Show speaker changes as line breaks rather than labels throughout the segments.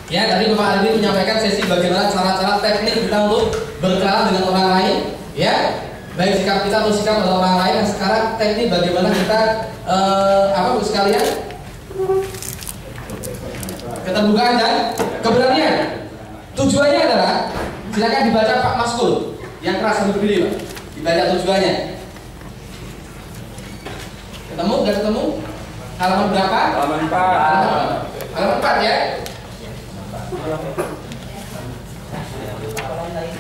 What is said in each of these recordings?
Ya, tadi Bapak Aldi menyampaikan sesi bagaimana cara-cara teknik kita untuk berkenalan dengan orang lain, ya, baik sikap kita atau sikap orang lain. Nah, sekarang teknik bagaimana kita Bu sekalian, keterbukaan dan keberanian. Tujuannya adalah, silakan dibaca Pak Maskul yang keras sambil berdiri, Pak. Dibaca tujuannya. Ketemu? Nggak ketemu? Halaman berapa?
Halaman 4.
Halaman 4 ya.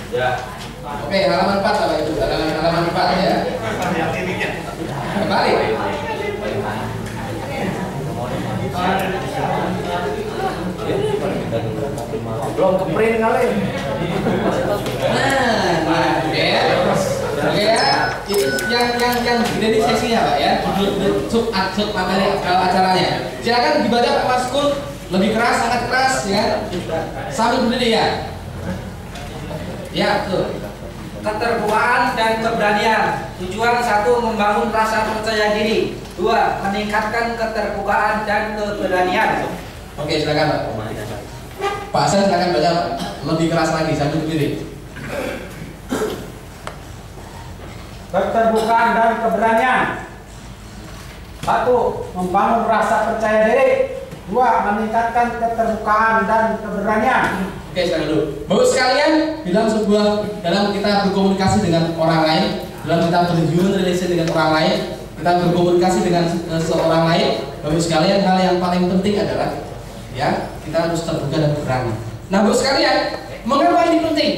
Ya.
Oke, halaman 4 Bapak Ibu. Halaman 4 ya. Kembali.
Belum ke print kali.
Oke ya. Oke ya. Itu yang ini sesinya Pak ya. Sub materi acaranya. Silakan dibaca Pak Maskul. Lebih keras, sangat keras ya. Sambil berdiri ya. Ya, betul.
Keterbukaan dan keberanian. Tujuan 1, membangun rasa percaya diri. 2, meningkatkan keterbukaan dan keberanian.
Oke, silakan Pak. Pak Hasan silakan baca Pak. Lebih keras lagi sambil berdiri.
Keterbukaan dan keberanian. 1, membangun rasa percaya diri. 2, meningkatkan keterbukaan dan keberanian.
Oke, sekarang dulu. Bapak sekalian, dalam kita berkomunikasi dengan orang lain, dalam kita berhuman relation dengan orang lain, kita berkomunikasi dengan seorang lain, Bapak sekalian, hal yang paling penting adalah ya, kita harus terbuka dan berani. Nah, Bapak sekalian, mengapa ini penting?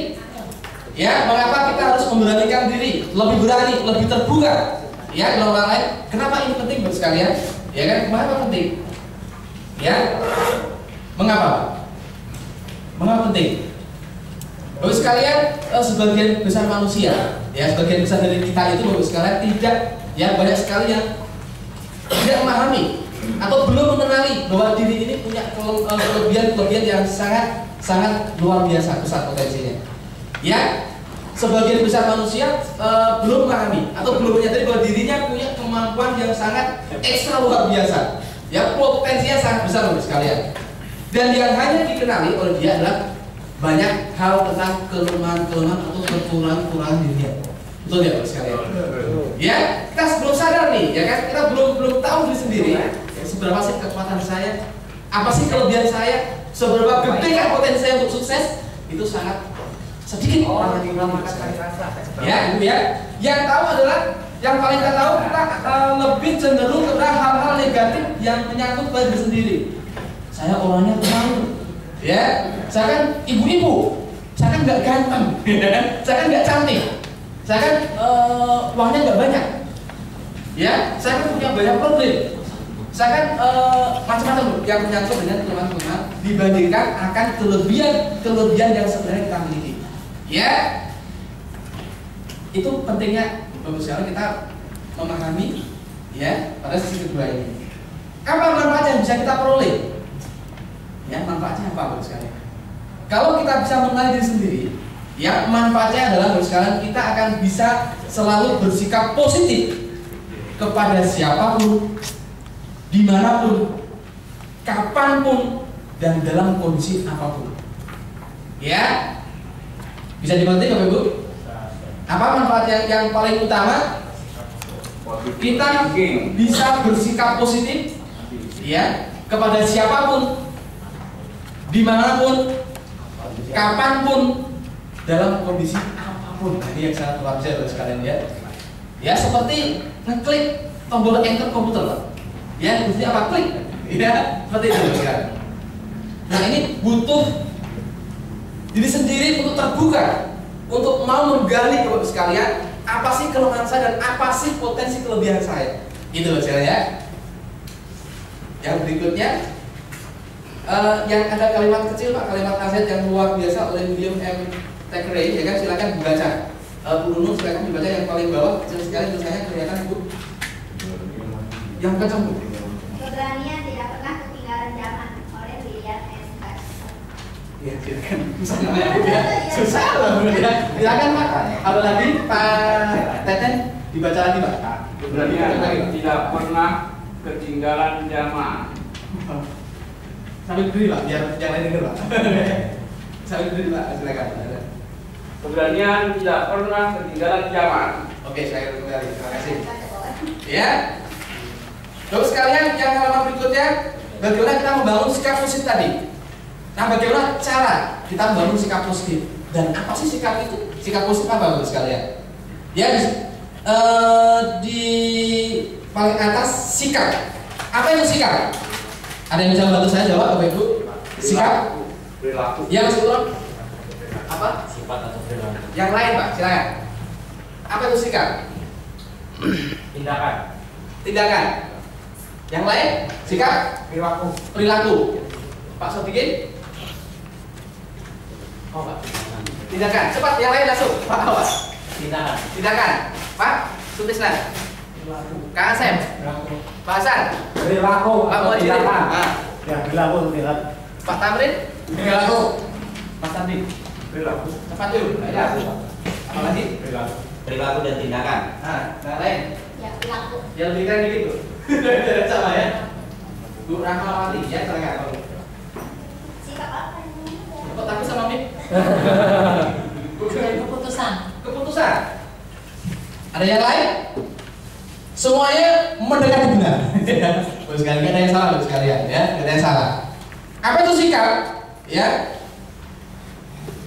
Ya, mengapa kita harus memberanikan diri, lebih berani, lebih terbuka ya dengan orang lain? Kenapa ini penting Bapak sekalian? Ya kan, kenapa penting? Ya, mengapa? Mengapa penting? Bapak sekalian, sebagian besar manusia, ya sebagian besar dari kita itu Bapak sekalian tidak, ya banyak sekali yang tidak memahami atau belum mengenali bahwa diri ini punya kelebihan yang sangat luar biasa besar potensinya. Ya, sebagian besar manusia belum memahami atau belum menyadari bahwa dirinya punya kemampuan yang sangat ekstra luar biasa. Ya, potensinya sangat besar Bapak sekalian. Dan yang hanya dikenali oleh dia adalah banyak hal tentang kelemahan-kelemahan atau kekurangan-kekurangan dirinya. Betul ya Bapak sekalian? Ya, kita belum sadar nih, ya kan? Kita belum tahu diri sendiri. Ya, seberapa sih kekuatan saya? Apa sih kelebihan saya? Seberapa gede kan potensi saya untuk sukses? Itu sangat sedikit orang yang mengatakan. Ya, Ibu ya. Yang tahu adalah yang paling kita tahu kita lebih cenderung kepada hal-hal negatif yang menyangkut pada diri sendiri. Saya orangnya pemalu, ya. Saya kan ibu-ibu, saya kan nggak ganteng, saya kan nggak cantik, saya kan uangnya nggak banyak, ya. Saya kan punya banyak problem, saya kan macam-macam yang menyangkut dengan teman-teman dibandingkan akan kelebihan yang sebenarnya kita miliki, ya. Itu pentingnya Bapak sekalian kita memahami, ya, pada sisi kedua ini. Apa manfaat yang bisa kita peroleh? Ya, manfaatnya apa Bapak sekalian? Kalau kita bisa mengenali diri sendiri, ya manfaatnya adalah Bapak sekalian kita akan bisa selalu bersikap positif kepada siapapun, dimanapun, kapanpun, dan dalam kondisi apapun. Ya, bisa dimengerti Bapak Ibu? Apa manfaat yang paling utama? Kita bisa bersikap positif, ya, kepada siapapun, dimanapun, kapanpun, dalam kondisi apapun. Ini yang sangat luar biasa sekalian ya. Ya, seperti ngeklik tombol enter komputer, Pak. Ya, mesti apa klik? Ya, seperti itu sekalian. Nah, ini butuh diri sendiri untuk terbuka, untuk mau menggali Bapak sekalian, apa sih kelemahan saya dan apa sih potensi kelebihan saya. Itu sekalian ya. Yang berikutnya, yang ada kalimat kecil Pak, kalimat nasihat yang luar biasa oleh William M. Thackeray, ya kan, silakan dibaca. Bu Nunung silakan dibaca yang paling bawah, kecil sekali tulisannya kelihatan Bu. Yang kencang Bu.
Keberanian tidak pernah ketinggalan zaman oleh William M. Thackeray.
Ya, silakan. Susah loh Bu ya. Silakan Pak. Ada lagi Pak Teten dibaca lagi Pak.
Keberanian tidak pernah ketinggalan zaman
Sambil berdiri Pak, biar yang lain denger Pak. Sambil berdiri Pak, silakan.
Keberanian tidak pernah ketinggalan zaman.
Oke, saya kembali. Terima kasih. Ya. Terus sekalian yang halaman berikutnya, bagaimana kita membangun sikap positif tadi? Nah, bagaimana cara kita membangun sikap positif? Dan apa sih sikap itu? Sikap positif apa Bapak sekalian? Ya, di paling atas sikap. Apa itu sikap? Ada yang bisa bantu saya jawab Bapak Ibu? Sikap?
Perilaku.
Ya, Mas Ulun. Apa?
Sifat atau perilaku.
Yang lain Pak, silakan. Apa itu sikap?
Tindakan.
Tindakan. Yang lain? Sikap?
Perilaku.
Perilaku. Pak Sodikin? Oh Pak. Tindakan. Cepat, yang lain langsung. Pak Awas.
Tindakan.
Tindakan. Pak Sutisna. Kang Asep. Pak Hasan.
Perilaku.
Pak
atau
Muhajirin.
tindakan.
Ah.
Ya, perilaku. Perilaku.
Pak Tamrin. Perilaku.
Mas Andi. Perilaku.
Cepat yuk. Ada. Apa lagi?
Perilaku.
Perilaku dan tindakan.
Nah, yang lain.
Ya, perilaku.
Yang lebih keren dikit tuh. Sama ya. Bu Rahmawati ya, silakan.
Sikap apa ini?
Kok tapi sama Mik?
Keputusan.
Keputusan. Ada yang lain? Semuanya mendekati benar. Bos sekalian, nggak ada yang salah bos sekalian ya, nggak ada yang salah. Apa itu sikap? Ya,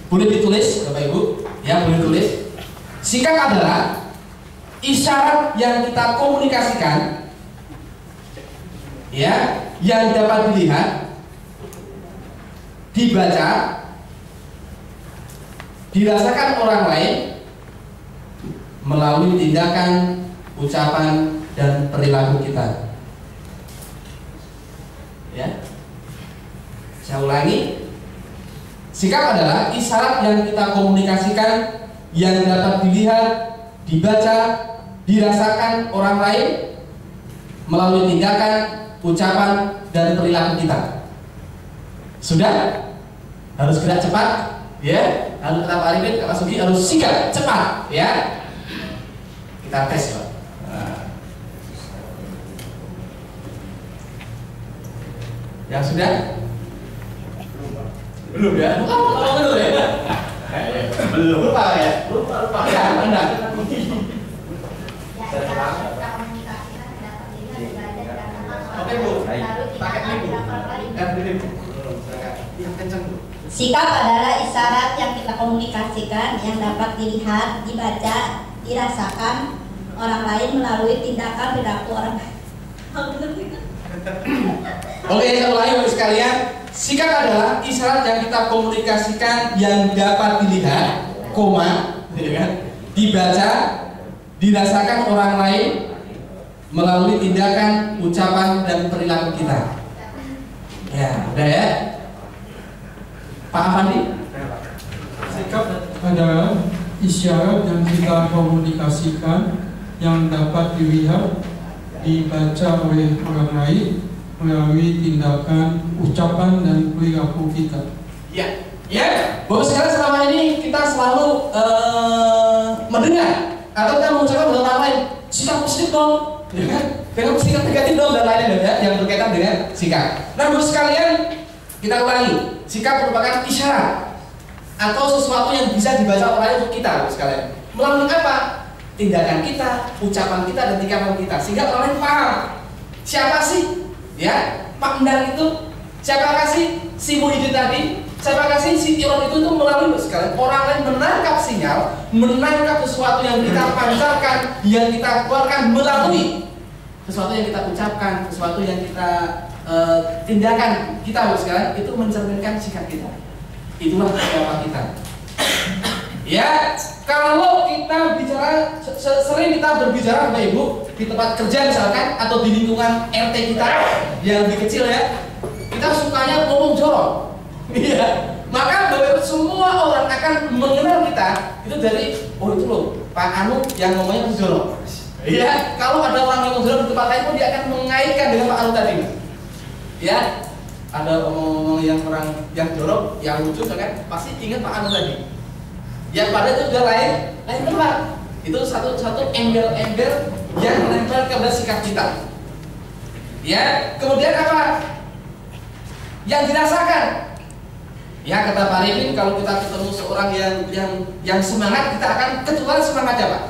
boleh ditulis Bapak Ibu, ya boleh tulis. Sikap adalah isyarat yang kita komunikasikan, ya, yang dapat dilihat, dibaca, dirasakan orang lain melalui tindakan, ucapan, dan perilaku kita. Ya, saya ulangi. Sikap adalah isyarat yang kita komunikasikan, yang dapat dilihat, dibaca, dirasakan orang lain melalui tindakan, ucapan, dan perilaku kita. Sudah? Harus gerak cepat, ya. Lalu kata Pak Arifin, Kak Sugi harus sikap cepat, ya. Kita tes, Pak. Nah. Yang sudah? Belum ya? Belum ya? Belum. Lupa ya? Lupa ya? Anda?
Ya, kita komunikasikan pendapat diri dan belajar dan
Oke Bu,
lalu
pakai ini Bu.
tindakan lain.
Yang kenceng Bu.
Sikap adalah isyarat yang kita komunikasikan yang dapat dilihat, dibaca, dirasakan orang lain melalui tindakan perilaku orang lain.
Oke, saya ulangi Bapak sekalian. Sikap adalah isyarat yang kita komunikasikan yang dapat dilihat, koma, gitu kan? Dibaca, dirasakan orang lain melalui tindakan, ucapan, dan perilaku kita. Ya, udah ya. Pak Afandi.
Sikap adalah isyarat yang kita komunikasikan yang dapat dilihat, dibaca oleh orang lain melalui tindakan, ucapan, dan perilaku kita.
Ya, ya. Bapak sekalian, selama ini kita selalu mendengar atau kita mengucapkan dengan orang lain sikap positif dong, ya kan? Dengan sikap negatif dong dan lain-lain ya, yang berkaitan dengan sikap. Nah, Bapak sekalian, kita ulangi, sikap merupakan isyarat atau sesuatu yang bisa dibaca orang lain untuk kita, Bapak sekalian. Melalui apa? Tindakan kita, ucapan kita, dan tindakan kita, sehingga orang lain paham siapa sih, ya, Pak Endang itu, siapa sih si Muhyiddin tadi, siapa sih si Tion itu melalui Bapak sekalian. Orang lain menangkap sinyal, menangkap sesuatu yang kita pancarkan, yang kita keluarkan melalui sesuatu yang kita ucapkan, sesuatu yang kita tindakan kita Bapak sekalian, itu mencerminkan sikap kita. Itulah sikap kita. Ya, kalau kita bicara, sering kita berbicara Bapak Ibu di tempat kerja misalkan, atau di lingkungan RT kita yang lebih kecil ya, kita sukanya ngomong jorok. Iya. Maka Bapak Ibu, semua orang akan mengenal kita itu dari, oh itu loh Pak Anu yang ngomongnya jorok. Iya. Kalau ada orang yang ngomong jorok di tempat lain pun dia akan mengaitkan dengan Pak Anu tadi. Ya. Ada omong-omong yang orang yang jorok, yang lucu kan, pasti ingat Pak Anu tadi. Yang pada itu sudah lain tempat. Itu satu embel-embel yang menempel kepada sikap kita. Ya, kemudian apa? yang dirasakan. Ya kata Pak Arifin, kalau kita ketemu seorang yang semangat, kita akan kecuali semangatnya Pak.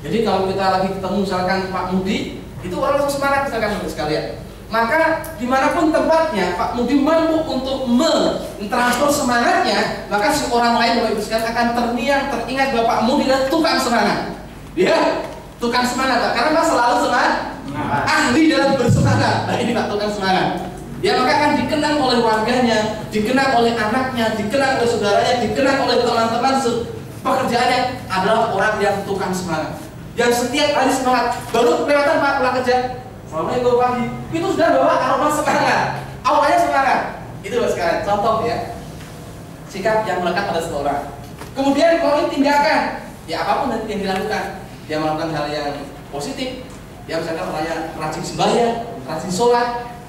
Jadi kalau kita lagi ketemu misalkan Pak Mudi, itu orang langsung semangat misalkan sekalian. Maka dimanapun tempatnya Pak Mudi mampu untuk mentransfer semangatnya, maka si orang lain Bapak Ibu sekalian akan teringat bahwa Pak Mudi adalah tukang semangat. Ya, tukang semangat Pak, karena Pak selalu semangat, ahli dalam bersemangat. Nah ini Pak tukang semangat. Ya maka akan dikenang oleh warganya, dikenang oleh anaknya, dikenang oleh saudaranya, dikenang oleh teman-teman pekerjaannya adalah orang yang tukang semangat, yang setiap hari semangat. Baru kelihatan Pak pulang kerja, Assalamualaikum pagi, itu sudah bawa aroma semangat, awalnya semangat. Itu Pak sekarang contoh ya, sikap yang melekat pada seseorang. Kemudian kalau ini tindakan, ya apapun yang dilakukan, dia melakukan hal yang positif, ya misalkan orangnya rajin sembahyang, rajin sholat,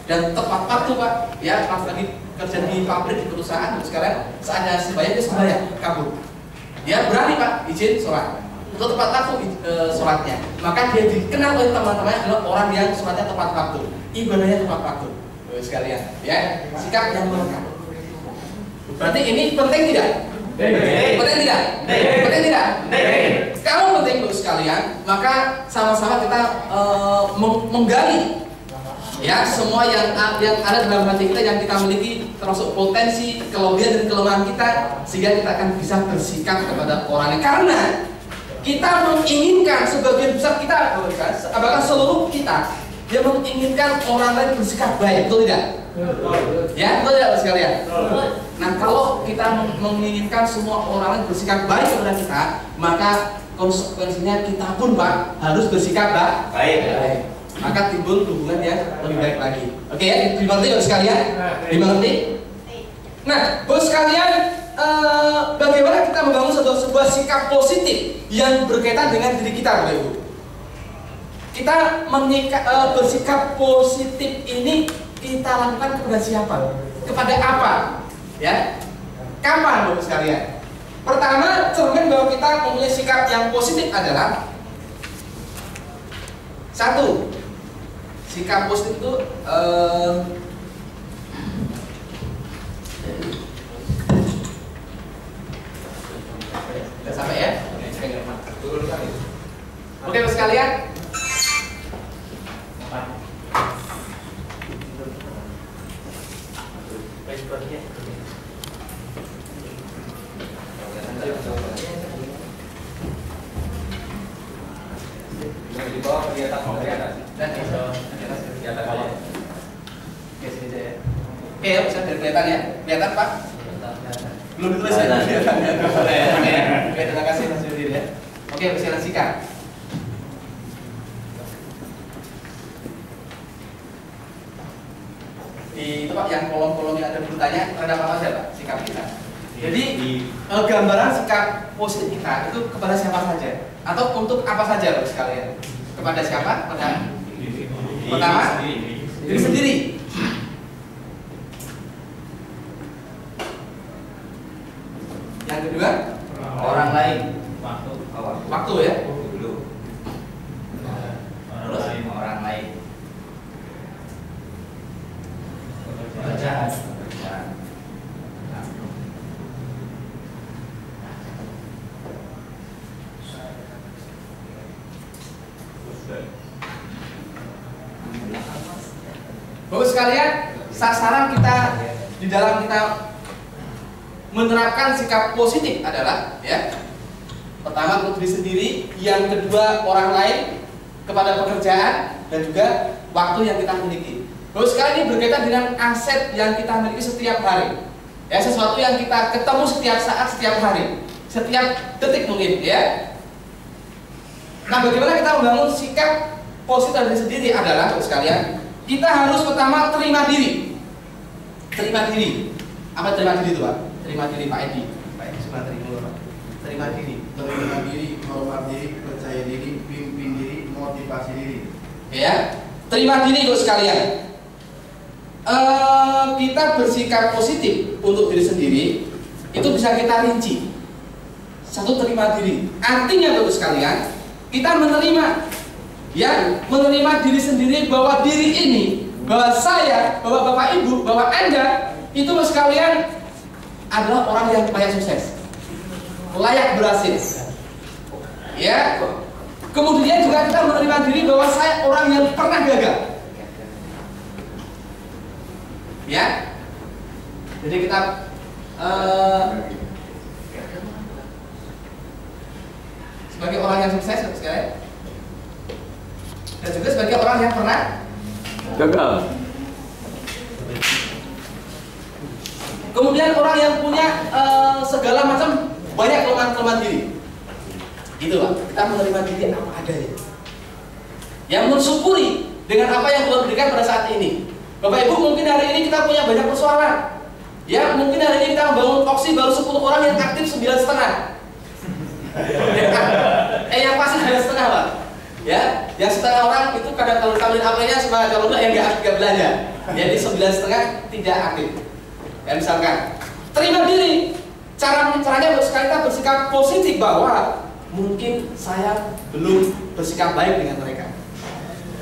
dan tepat waktu Pak. Ya pas lagi kerja di pabrik, di perusahaan, sekarang saatnya sembahyang dia sembahyang kabur. Dia berani Pak izin sholat, itu tepat waktu sholatnya. Maka dia dikenal oleh teman-temannya adalah orang yang sholatnya tepat waktu, ibadahnya tepat waktu. Sekalian, ya sikap yang melekat. Berarti ini penting tidak? Penting tidak? Penting tidak? Kalau penting untuk sekalian, maka sama-sama kita menggali ya semua yang ada dalam hati kita yang kita miliki, termasuk potensi, kelebihan dan kelemahan kita, sehingga kita akan bisa bersikap kepada orang lain. Karena kita menginginkan sebagian besar kita, bahkan seluruh kita, dia menginginkan orang lain bersikap baik, betul tidak? Ya, betul tidak sekalian? Nah, kalau kita menginginkan semua orang lain bersikap baik kepada kita, maka konsekuensinya kita pun Pak harus bersikap baik. Maka timbul hubungan yang lebih baik lagi. Oke ya, dimengerti Bapak sekalian? Dimengerti? Nah, Bapak sekalian, bagaimana kita membangun sebuah sikap positif yang berkaitan dengan diri kita, Bapak Ibu? Kita bersikap positif ini kita lakukan kepada siapa? Kepada apa? Ya, kapan Bapak sekalian? Pertama, cermin bahwa kita mempunyai sikap yang positif adalah satu, sikap positif itu udah sampai ya? Oke Bapak sekalian.
Di bawah kegiatan pemberian
Dan
kegiatan bawah.
Oke, sini aja ya. Oke ya, bisa kelihatan ya? Kelihatan Pak? Belum ditulis ya? Kelihatan ya? Oke, terima kasih Mas Yudi ya. Oke, persilakan sikap. Di itu Pak, yang kolom-kolom yang ada bertanya terhadap apa saja Pak sikap kita. Jadi gambaran sikap positif kita itu kepada siapa saja atau untuk apa saja Bapak sekalian? Kepada siapa? Pada pertama diri sendiri. Yang kedua
Orang lain.
waktu ya.
Dulu.
Terus
Orang lain.
pekerjaan. Bapak sekalian, sasaran kita di dalam kita menerapkan sikap positif adalah ya, pertama untuk diri sendiri, yang kedua orang lain, kepada pekerjaan, dan juga waktu yang kita miliki. Bapak sekalian, ini berkaitan dengan aset yang kita miliki setiap hari. Ya, sesuatu yang kita ketemu setiap saat, setiap hari, setiap detik mungkin ya. Nah, bagaimana kita membangun sikap positif dari sendiri adalah Bapak sekalian, kita harus pertama terima diri. Terima diri. Apa terima diri itu Pak? Terima diri Pak Edi. Pak Edi cuma terima Pak. Terima diri.
Terima diri, hormat diri, percaya diri, pimpin diri, motivasi diri.
Ya, terima diri Bapak sekalian. Kita bersikap positif untuk diri sendiri itu bisa kita rinci. Satu, terima diri. Artinya Bapak sekalian, kita menerima diri sendiri bahwa diri ini bahwa saya, bahwa Bapak Ibu, bahwa Anda itu sekalian adalah orang yang layak sukses, layak berhasil. Ya. Kemudian juga kita menerima diri bahwa saya orang yang pernah gagal. Ya. Jadi kita sebagai orang yang sukses sekalian, dan juga sebagai orang yang pernah
gagal.
Kemudian orang yang punya segala macam banyak kelemahan diri. Gitu Pak, kita menerima diri apa adanya. Yang mensyukuri dengan apa yang Tuhan berikan pada saat ini. Bapak Ibu, mungkin hari ini kita punya banyak persoalan. Ya, mungkin hari ini kita membangun Oksi baru 10 orang yang aktif 9,5. Yang pasti 9,5 Pak. Ya, yang setengah orang itu kadang kalau kawin apelnya sama kalau enggak yang enggak belanja. Jadi 9,5 tidak aktif. Ya, misalkan terima diri. Caranya sekali kita bersikap positif bahwa mungkin saya belum bersikap baik dengan mereka.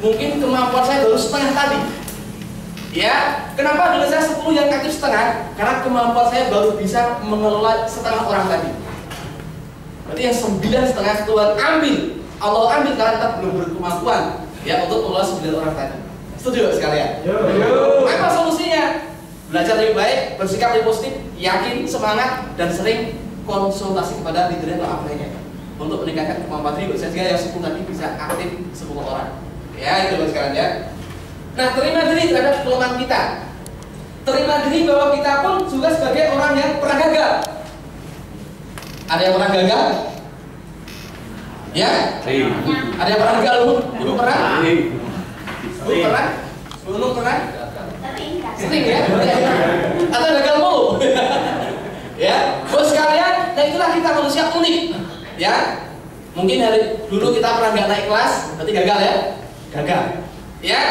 Mungkin kemampuan saya baru setengah tadi. Ya, kenapa dengan saya 10 yang aktif setengah? Karena kemampuan saya baru bisa mengelola setengah orang tadi. Berarti yang 9,5 Tuhan ambil, Allah ambil karena kita belum berkemampuan ya untuk mengelola 9 orang tadi. Setuju sekalian? Apa solusinya? Belajar lebih baik, bersikap lebih positif, yakin, semangat, dan sering konsultasi kepada leader atau apanya untuk meningkatkan kemampuan diri. Sehingga yang 10 tadi bisa aktif 10 orang. Ya, itu sekarang ya. Nah, terima diri terhadap kelemahan kita. Terima diri bahwa kita pun juga sebagai orang yang pernah gagal. Ada yang pernah gagal? Ya? Ada yang pernah gagal? Dulu pernah? Dulu pernah? Dulu pernah? Sering ya? Atau gagal mulu? Ya? Bos sekalian, nah itulah kita manusia unik. Ya? Mungkin dari dulu kita pernah nggak naik kelas, berarti gagal ya? Gagal. Ya?